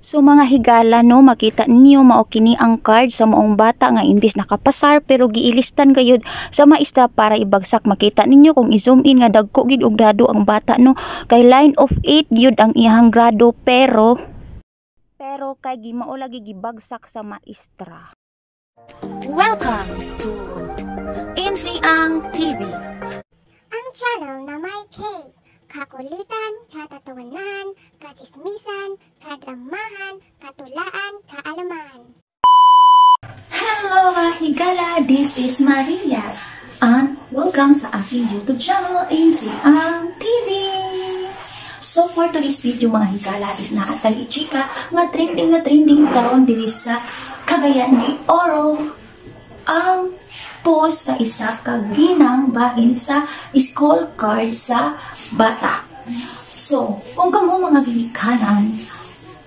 So mga higala no, makita ninyo mao kini ang card sa maong bata nga imbis nakapasar pero giilistan gayud sa maestra para ibagsak. Makita ninyo kung i-zoom in nga dagko gid og grado ang bata no, kay line of 8 gyud ang iyang grado pero kay gimao lagi gibagsak sa maestra. Welcome to MC Ang TV. Ang channel na may K. Kakulitan, katatawanan, kachismisan, kadramahan, katulaan, kaalaman. Hello mga higala, this is Maria and welcome sa aking YouTube channel, MC Ang TV. So for today's video mga higala is naatag ichika nga trending karon diri sa Cagayan de Oro ang post sa isa ka ginang bahin sa school card sa bata. So, kung kamo mga ginikanan,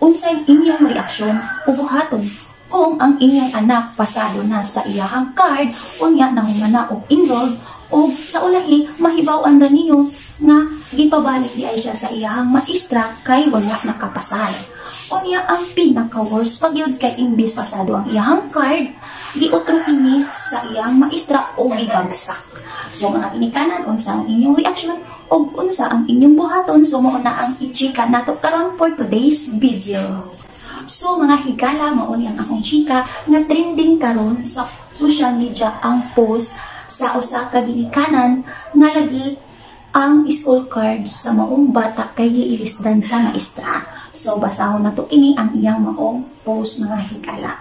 unsay inyong reaksyon o buhaton kung ang inyong anak pasado na sa iyahang card, unya nahumana o enrolled o sa ulahi mahibaw-an ra niyo nga gipabalik di ay siya sa iyahang maestra kay wala nakapasal. Unya ang pinaka-worst pagyud kay imbis pasado ang iyahang card, giutro ini sa iyang maestra o gibagsak. So mga ginikanan, unsa ang inyong reaksyon o unsa ang inyong buhaton? So mao na ang ichika nato karon for today's video. So mga higala, mao ni ang akong chika nga trending karon sa social media ang post sa usa ka ginikanan nga lagi ang school card sa maong bata kay giilisdan sa maestra. So basahon nato ini ang iyang maong post mga higala.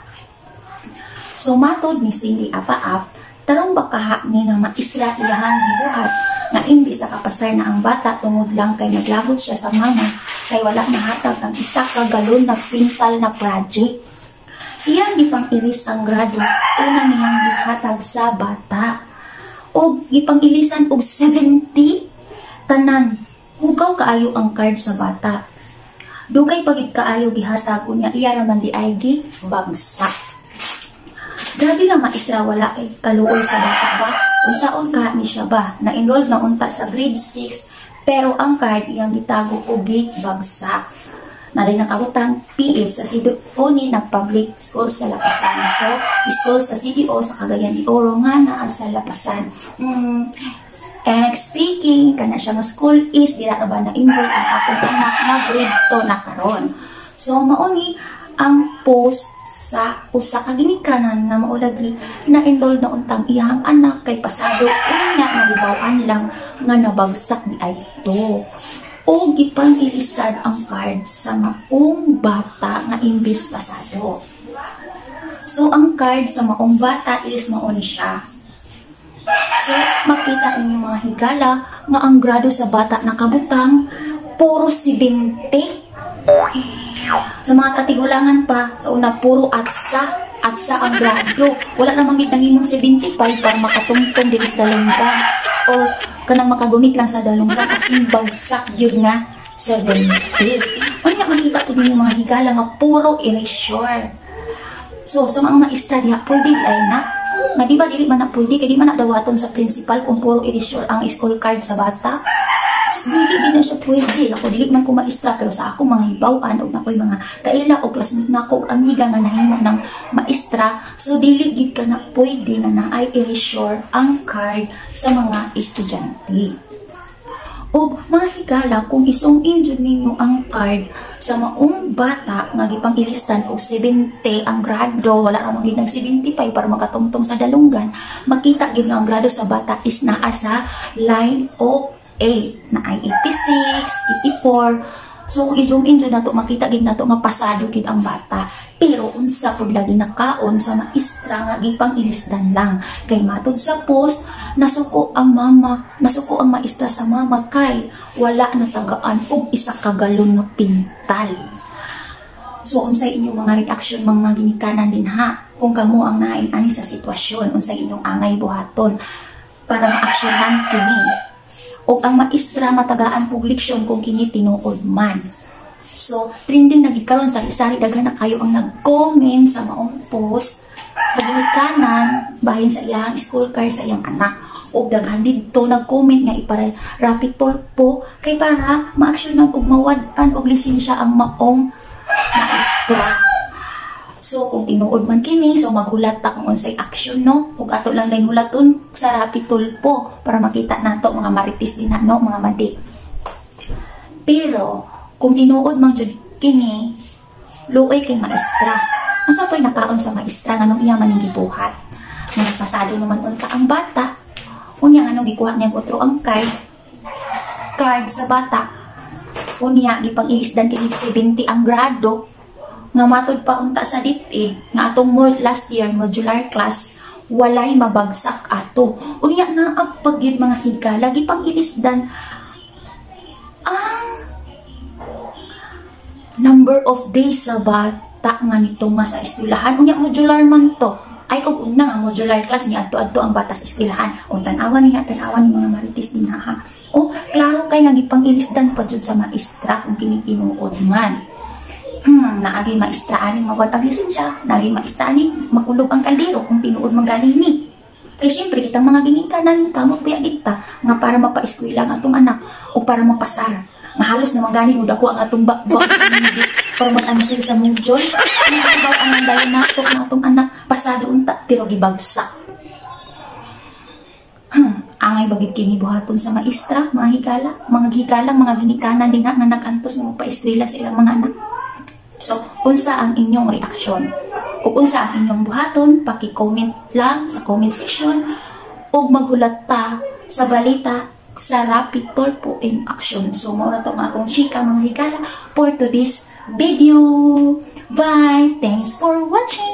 So matod ni Cindy Apaap, tarong bakaha ni nga maestra iyahang gibuhat na imbis nakapasar na ang bata tungod lang kay naglagot siya sa mama kay wala mahatag ang isa ka galon na pintal na project. Iyang gipang-iris ang grado una niyang gihatag sa bata o gipang-ilisan og 70 tanan. Hugaw kaayo ang card sa bata. Dugay pagid kaayo gihatag unya iya raman di ay bagsak. Grabe nga maestra, wala kay kaluoy sa bata ba? Unsaon ka ni siya ba? Na-enrolled na unta sa grade 6 pero ang card iyang gitago o bagsak. Naday nakabutang PS sa CDO ni na public school sa Lapasan. So, school sa CDO sa Cagayan de Oro nga naa sa Lapasan. Speaking, kana siya nga school is dira na ba na-enroll ang akong anak na grade 2 na karon. So, mauni ang post sa usa ka ginikanan nga maulagi na-enroll na untang iyang anak kay pasado unya nahibaw-an lang nga nabagsak ni ay to. O gipang-ilistad ang card sa maong bata nga imbis pasado. So ang card sa maong bata is maon siya. So makita ninyo mga higala nga ang grado sa bata nakabutang puro 70. Sa mga katigulangan pa, sa una puro atsa ang grado. Wala namang gitangimong 75 para makatungtong diri sa dalunggan. O kanang makagunit lang sa dalunggan as in bagsak yun nga 70. Unya makita po ninyo mga higala nga puro erasure. So, sa mga maestra diha, pwede di ay na. Nga di ba dili man na pwede, kaya di man na dawaton sa principal kung puro erasure ang school card sa bata. Dili na siya pwede. Ako dili man ko maestra pero sa ako mga hibaw-an o nakoy mga kaila o classmate na ako amiga nga nahimo ng maestra. So dili gid ka na pwede na naay erasure ang card sa mga estudyante. O mga higala, kung isong injud ninyo ang card sa maong bata nga gipang-ilistan og 70 ang grado, wala namang gid ng 75 para makatungtong sa dalunggan, makita gid nga ang grado sa bata is naa sa line of 8 na ay 86, 84. So kung i-zoom in dyan nato, makita gid nato nga pasado gid ang bata. Pero unsa pud lagi nakaon sa maestra nga gipang-ilisdan lang. Kay matod sa post, nasuko ang maestra sa mama kay wala na tagaan og isa ka galon nga pintal. So unsay inyong mga reaksyon mga ginikanan din ha? Kung kamo ang nain ani sa sitwasyon, unsay inyong angay buhaton para maaksyonan kini? O ang maestra matagaan og leksyon kung kini tinuod man. So, trending nagikaroon sa sari daghan na kayo ang nag-comment sa maong post sa ginikanan bahin sa iyang school card sa iyang anak. O daghan dito nag-comment nga ipara rapid tulpo kay para ma-aksyonan og mawad-an og lisensya ang maong maestra. maestra. So, kung tinuod man kini, so maghulat ta kung unsay action, no? Ug ato lang din hulaton sa Rapi Tulpo para makita nato mga marites din no, mga madi. Pero, kung tinuod man jud kini, luoy kay maestra. Asa pa'y nakaon sa maestra nga nung iya man gibuhat. Nga pasado naman unta ang bata. Unya nga nung gikuha niya otro ang card sa bata. Unya, gipang-ilisdan kini 70 ang grado. Nga matod pa unta sa DepEd nga atong last year modular class walay mabagsak ato. Unya na ang pagyud mga higala gipang ilisdan ang number of days sa bata nga nito nga sa eskwelahan. Unya modular man to. Ay kung una nga modular class ni adto-adto ang bata sa eskwelahan. O tan-awan ni mga marites din ha. O klaro kay nga gipang ilisdan pa jud sa maestra kung kini tinuod man. Naagi maestra ani mawat ang lisensya, naagi maestra ani makulog ang kaldero kung tinuod man ganing ni. Kay siyempre kitang mga ginikanan kamot biya kita nga para mapa-eskwela ang atong anak o para mapasar. Nga halos naman ganing udako ang atong bakbak sa hindi para mag-answer sa mudjol. Ang baw ang dayon natok na atong anak pasado unta pero gibagsak. Angay bagit kini buhaton sa maestra, mga hikalang, mga ginikanan din nga nagantos nga mapa-eskwela sa ilang mga anak. So, unsa ang inyong reaksyon? O unsa ang inyong buhaton? Paki-comment lang sa comment section o maghulat ta sa balita sa Rapi Tulpo in action. So, maura to mga akong chika mga higala for today's video. Bye! Thanks for watching!